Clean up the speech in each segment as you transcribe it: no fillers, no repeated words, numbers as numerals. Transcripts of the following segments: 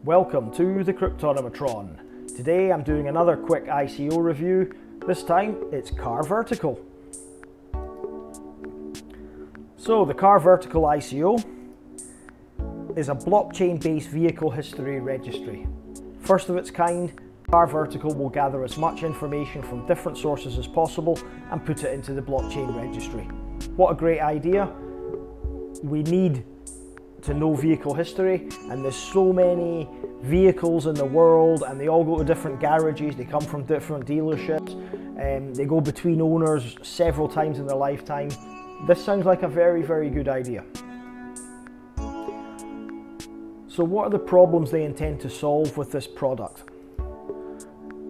Welcome to the Cryptonomatron. Today I'm doing another quick ICO review. This time it's CARVERTICAL. So the CARVERTICAL ICO is a blockchain-based vehicle history registry. First of its kind, CARVERTICAL will gather as much information from different sources as possible and put it into the blockchain registry. What a great idea. We need to know vehicle history, and there's so many vehicles in the world and they all go to different garages, they come from different dealerships, and they go between owners several times in their lifetime. This sounds like a very good idea. So what are the problems they intend to solve with this product?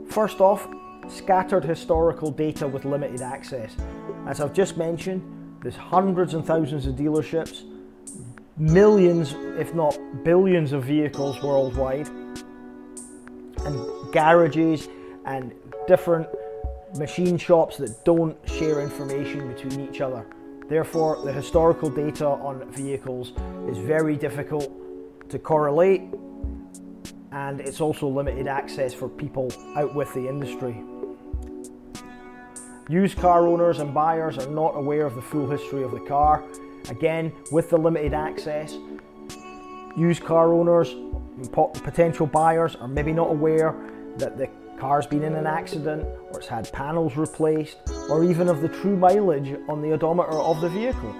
First off, scattered historical data with limited access. As I've just mentioned, there's hundreds and thousands of dealerships, millions, if not billions of vehicles worldwide, and garages and different machine shops that don't share information between each other. Therefore, the historical data on vehicles is very difficult to correlate, and it's also limited access for people out with the industry. Used car owners and buyers are not aware of the full history of the car. Again, with the limited access, used car owners, potential buyers are maybe not aware that the car's been in an accident, or it's had panels replaced, or even of the true mileage on the odometer of the vehicle.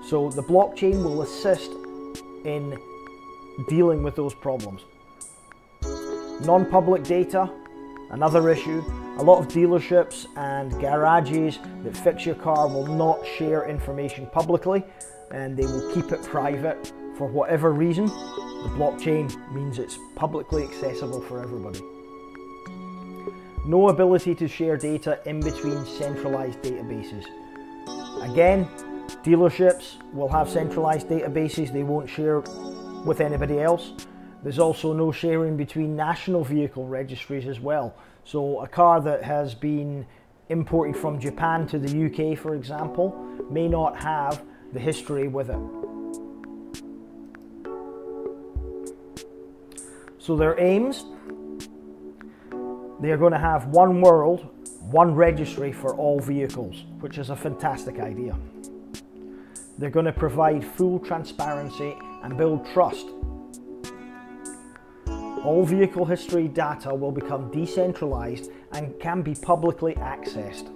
So the blockchain will assist in dealing with those problems. Non-public data, another issue. A lot of dealerships and garages that fix your car will not share information publicly, and they will keep it private for whatever reason. The blockchain means it's publicly accessible for everybody. No ability to share data in between centralized databases. Again, dealerships will have centralized databases they won't share with anybody else. There's also no sharing between national vehicle registries as well. So a car that has been imported from Japan to the UK, for example, may not have the history with it. So their aims, they are going to have one world, one registry for all vehicles, which is a fantastic idea. They're going to provide full transparency and build trust. All vehicle history data will become decentralized and can be publicly accessed.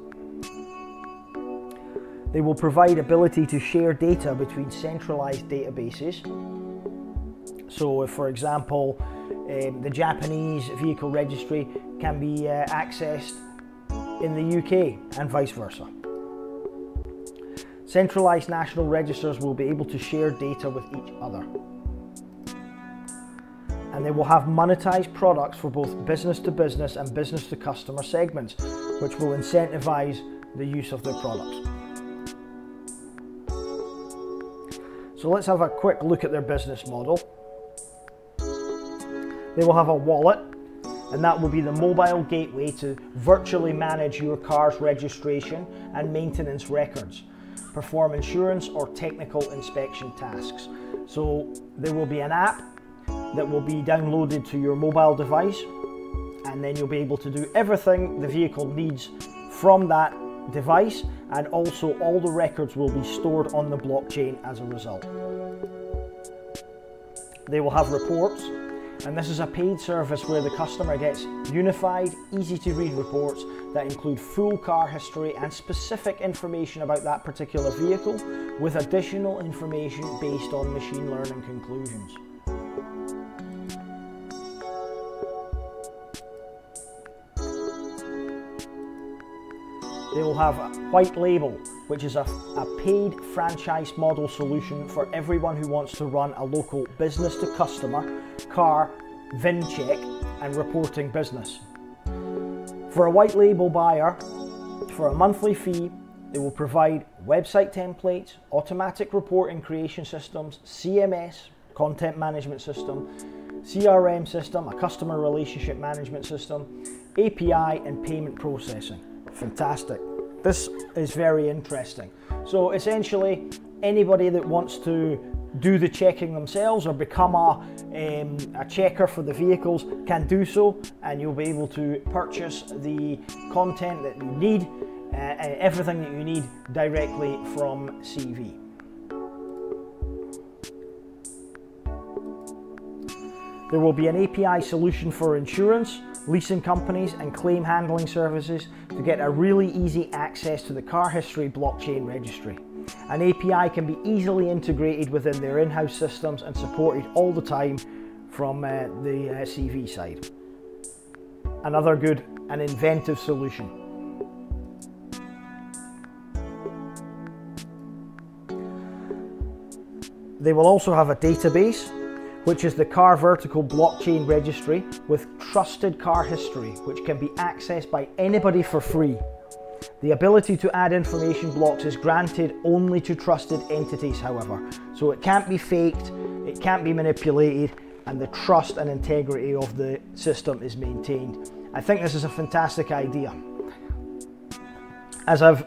They will provide ability to share data between centralized databases. So if, for example, the Japanese vehicle registry can be accessed in the UK and vice versa. Centralized national registers will be able to share data with each other. And they will have monetized products for both business to business and business to customer segments, which will incentivize the use of their products. So let's have a quick look at their business model. They will have a wallet, and that will be the mobile gateway to virtually manage your car's registration and maintenance records, perform insurance or technical inspection tasks. So there will be an app that will be downloaded to your mobile device, and then you'll be able to do everything the vehicle needs from that device, and also all the records will be stored on the blockchain as a result. They will have reports, and this is a paid service where the customer gets unified, easy to read reports that include full car history and specific information about that particular vehicle, with additional information based on machine learning conclusions. They will have a white label, which is a paid franchise model solution for everyone who wants to run a local business to customer car VIN check and reporting business. For a white label buyer, for a monthly fee, they will provide website templates, automatic reporting creation systems, CMS, content management system, CRM system, a customer relationship management system, API and payment processing. Fantastic. This is very interesting. So essentially, anybody that wants to do the checking themselves or become a checker for the vehicles can do so, and you'll be able to purchase the content that you need, everything that you need directly from CV. There will be an API solution for insurance, leasing companies and claim handling services to get a really easy access to the Car History blockchain registry. An API can be easily integrated within their in-house systems and supported all the time from the CV side. Another good and inventive solution. They will also have a database, which is the CARVERTICAL blockchain registry with trusted car history, which can be accessed by anybody for free. The ability to add information blocks is granted only to trusted entities, however, so it can't be faked, it can't be manipulated, and the trust and integrity of the system is maintained. I think this is a fantastic idea. As I've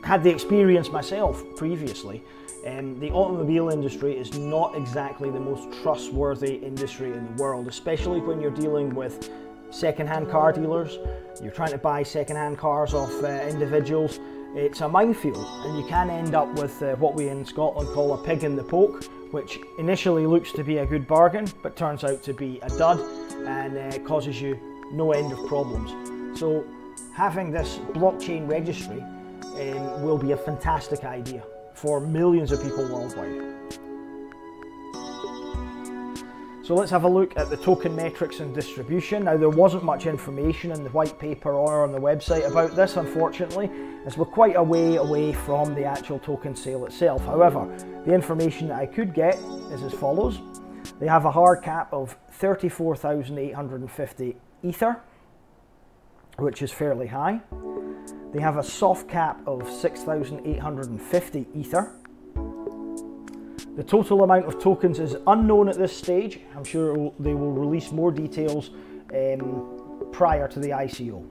had the experience myself previously, the automobile industry is not exactly the most trustworthy industry in the world, especially when you're dealing with second-hand car dealers. You're trying to buy second-hand cars off individuals. It's a minefield, and you can end up with what we in Scotland call a pig in the poke, which initially looks to be a good bargain but turns out to be a dud and causes you no end of problems. So having this blockchain registry will be a fantastic idea for millions of people worldwide. So let's have a look at the token metrics and distribution. Now, there wasn't much information in the white paper or on the website about this, unfortunately, as we're quite a way away from the actual token sale itself. However, the information that I could get is as follows. They have a hard cap of 34,850 Ether, which is fairly high. They have a soft cap of 6,850 Ether. The total amount of tokens is unknown at this stage. I'm sure they will release more details prior to the ICO.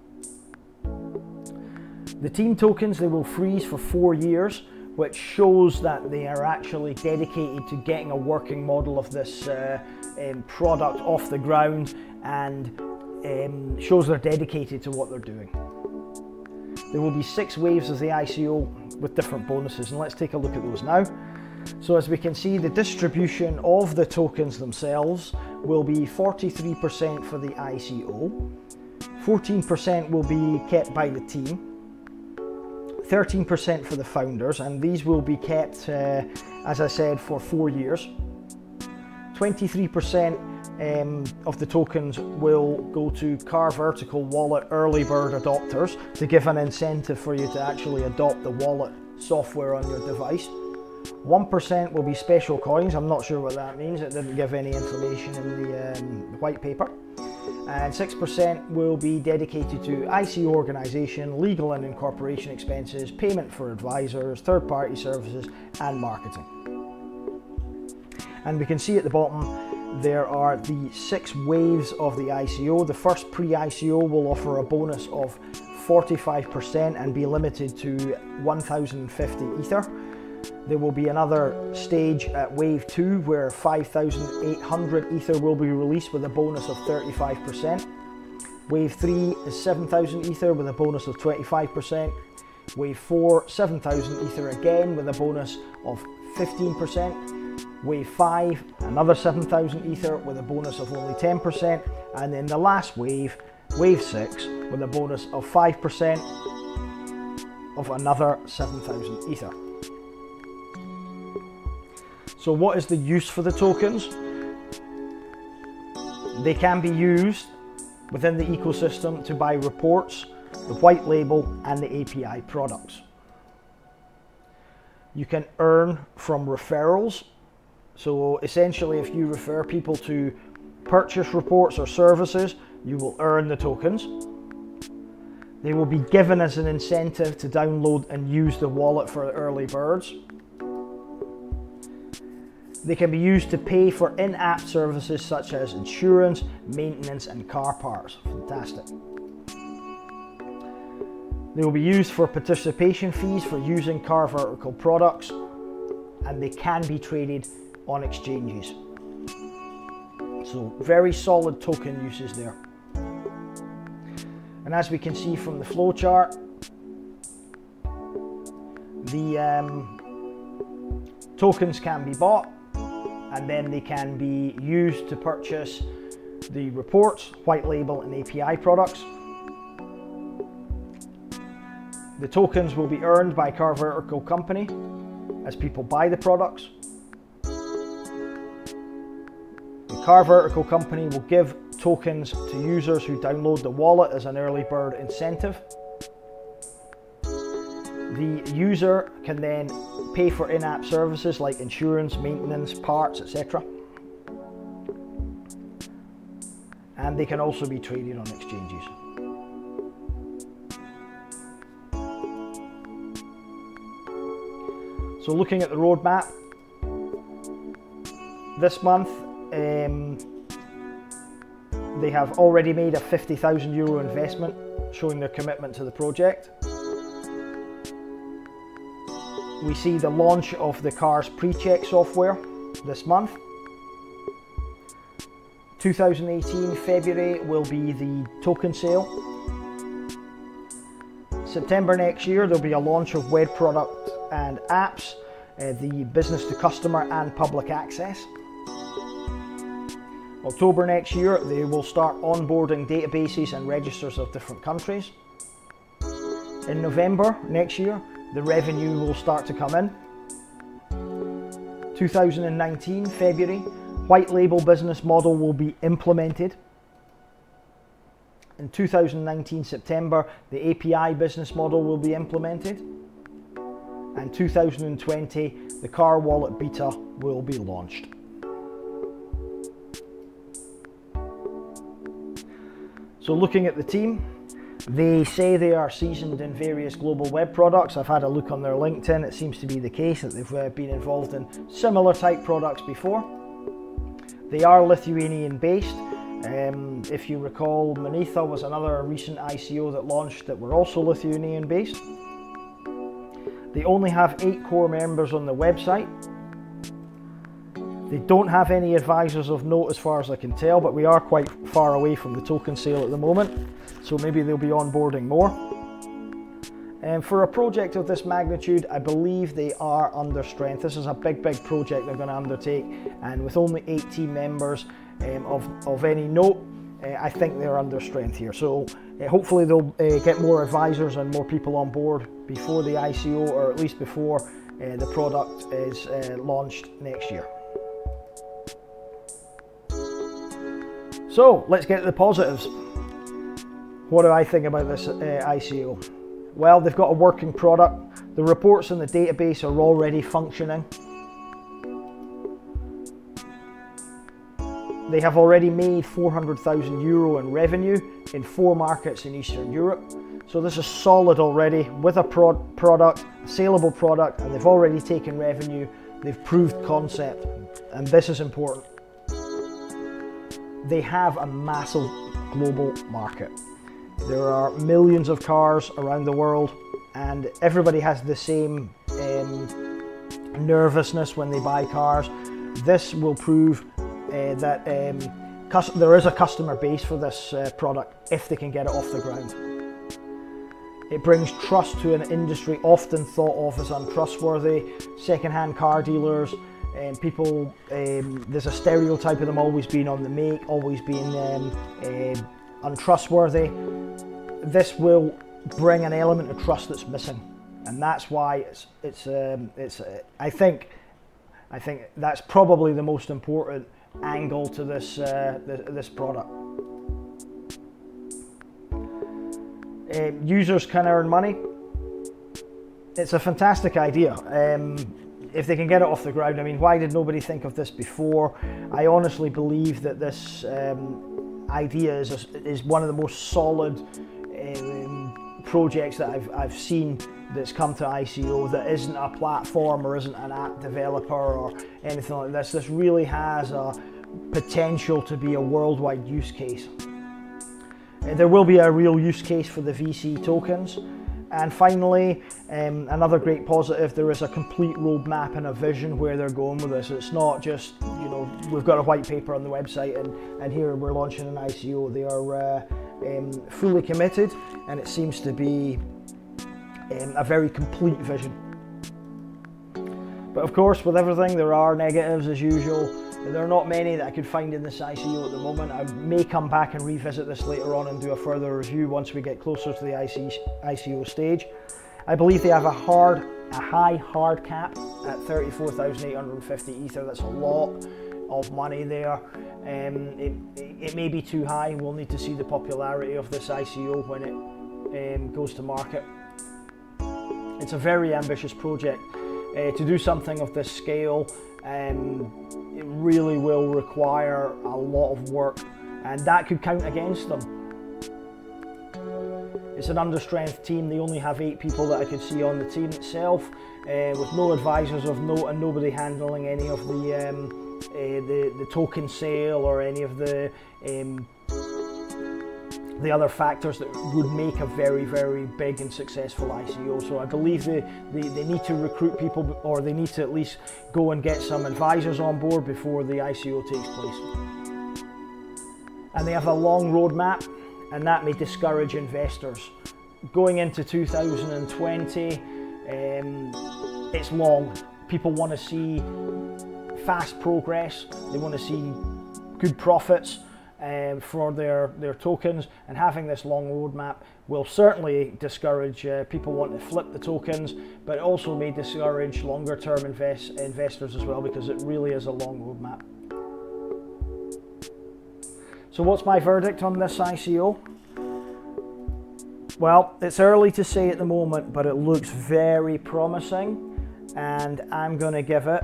The team tokens, they will freeze for 4 years, which shows that they are actually dedicated to getting a working model of this product off the ground, and shows they're dedicated to what they're doing. There will be 6 waves of the ICO with different bonuses, and let's take a look at those now. So as we can see, the distribution of the tokens themselves will be 43% for the ICO, 14% will be kept by the team, 13% for the founders, and these will be kept, as I said, for 4 years. 23% of the tokens will go to CARVERTICAL wallet early bird adopters to give an incentive for you to actually adopt the wallet software on your device. 1% will be special coins. I'm not sure what that means. It didn't give any information in the white paper. And 6% will be dedicated to ICO organization, legal and incorporation expenses, payment for advisors, third-party services, and marketing. And we can see at the bottom there are the 6 waves of the ICO. The first pre-ICO will offer a bonus of 45% and be limited to 1,050 Ether. There will be another stage at wave 2 where 5,800 Ether will be released with a bonus of 35%. Wave 3 is 7,000 Ether with a bonus of 25%. Wave 4, 7,000 Ether again with a bonus of 15%. Wave 5, another 7,000 Ether with a bonus of only 10%. And then the last wave, wave 6, with a bonus of 5% of another 7,000 Ether. So what is the use for the tokens? They can be used within the ecosystem to buy reports, the white label, and the API products. You can earn from referrals. So essentially, if you refer people to purchase reports or services, you will earn the tokens. They will be given as an incentive to download and use the wallet for early birds. They can be used to pay for in-app services such as insurance, maintenance, and car parts. Fantastic. They will be used for participation fees for using CARVERTICAL products. and they can be traded on exchanges. So very solid token uses there. And as we can see from the flow chart, the tokens can be bought and then they can be used to purchase the reports, white label and API products. The tokens will be earned by CARVERTICAL company as people buy the products. The CARVERTICAL company will give tokens to users who download the wallet as an early bird incentive. The user can then pay for in-app services like insurance, maintenance, parts, etc. And they can also be traded on exchanges. So looking at the roadmap, this month they have already made a €50,000 investment, showing their commitment to the project. We see the launch of the car's pre-check software this month. 2018 February will be the token sale. September next year there'll be a launch of web product and apps, the business to customer and public access. October next year they will start onboarding databases and registers of different countries. In November next year the revenue will start to come in. 2019 February, white label business model will be implemented. In 2019 September, the API business model will be implemented. And 2020, the Car Wallet beta will be launched. So looking at the team, they say they are seasoned in various global web products. I've had a look on their LinkedIn. It seems to be the case that they've been involved in similar type products before. They are Lithuanian based. If you recall, Manitha was another recent ICO that launched that were also Lithuanian based. They only have 8 core members on the website. They don't have any advisors of note as far as I can tell, but we are quite far away from the token sale at the moment, so maybe they'll be onboarding more. And for a project of this magnitude, I believe they are under strength. This is a big project they're going to undertake, and with only 8 team members of any note, I think they're under strength here. So hopefully they'll get more advisors and more people on board before the ICO, or at least before the product is launched next year. So let's get to the positives. What do I think about this ICO? Well, they've got a working product. The reports in the database are already functioning. They have already made €400,000 in revenue in 4 markets in Eastern Europe. So this is solid already with a product, a saleable product, and they've already taken revenue. They've proved concept, and this is important. They have a massive global market. There are millions of cars around the world, and everybody has the same nervousness when they buy cars. This will prove that there is a customer base for this product if they can get it off the ground. It brings trust to an industry often thought of as untrustworthy. Second-hand car dealers, people, there's a stereotype of them always being on the make, always being untrustworthy. This will bring an element of trust that's missing, and that's why I think that's probably the most important angle to this this product. Users can earn money. It's a fantastic idea. If they can get it off the ground, I mean, why did nobody think of this before? I honestly believe that this idea is one of the most solid projects that I've seen that's come to ICO that isn't a platform or isn't an app developer or anything like this. This really has a potential to be a worldwide use case. There will be a real use case for the VC tokens, And finally, another great positive, there is a complete roadmap and a vision where they're going with this. It's not just, you know, we've got a white paper on the website and here we're launching an ICO. They are fully committed, and it seems to be a very complete vision. But of course, with everything, there are negatives as usual. There are not many that I could find in this ICO at the moment. I may come back and revisit this later on and do a further review once we get closer to the ICO stage. I believe they have a high hard cap at 34,850 Ether. That's a lot of money there. It may be too high. We'll need to see the popularity of this ICO when it goes to market. It's a very ambitious project. To do something of this scale, it really will require a lot of work, and that could count against them. It's an understrength team. They only have 8 people that I could see on the team itself, with no advisors of note and nobody handling any of the token sale or any of the other factors that would make a very, very big and successful ICO. So I believe they need to recruit people, or they need to at least go and get some advisors on board before the ICO takes place. And they have a long roadmap, and that may discourage investors. Going into 2020, it's long. People want to see fast progress. They want to see good profits for their tokens, and having this long roadmap will certainly discourage people wanting to flip the tokens, but it also may discourage longer term investors as well, because it really is a long roadmap. So what's my verdict on this ICO? Well, it's early to say at the moment, but it looks very promising, and I'm going to give it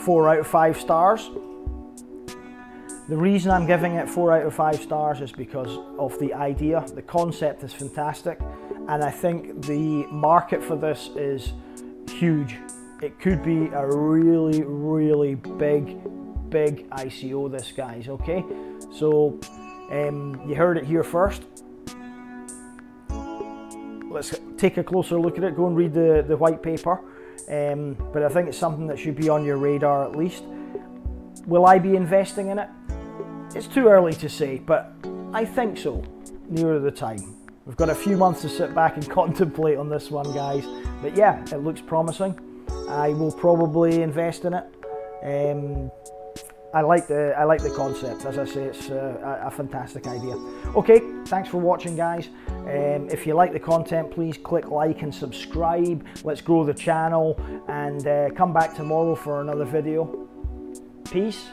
4 out of 5 stars. The reason I'm giving it 4 out of 5 stars is because of the idea. The concept is fantastic, and I think the market for this is huge. It could be a really, really big ICO, this, guys, okay? So you heard it here first. Let's take a closer look at it. Go and read the white paper. But I think it's something that should be on your radar at least. Will I be investing in it? It's too early to say, but I think so, nearer the time. We've got a few months to sit back and contemplate on this one, guys. But yeah, it looks promising. I will probably invest in it. I like the concept. As I say, it's a fantastic idea. Okay, thanks for watching, guys. If you like the content, please click like and subscribe. Let's grow the channel, and come back tomorrow for another video. Peace.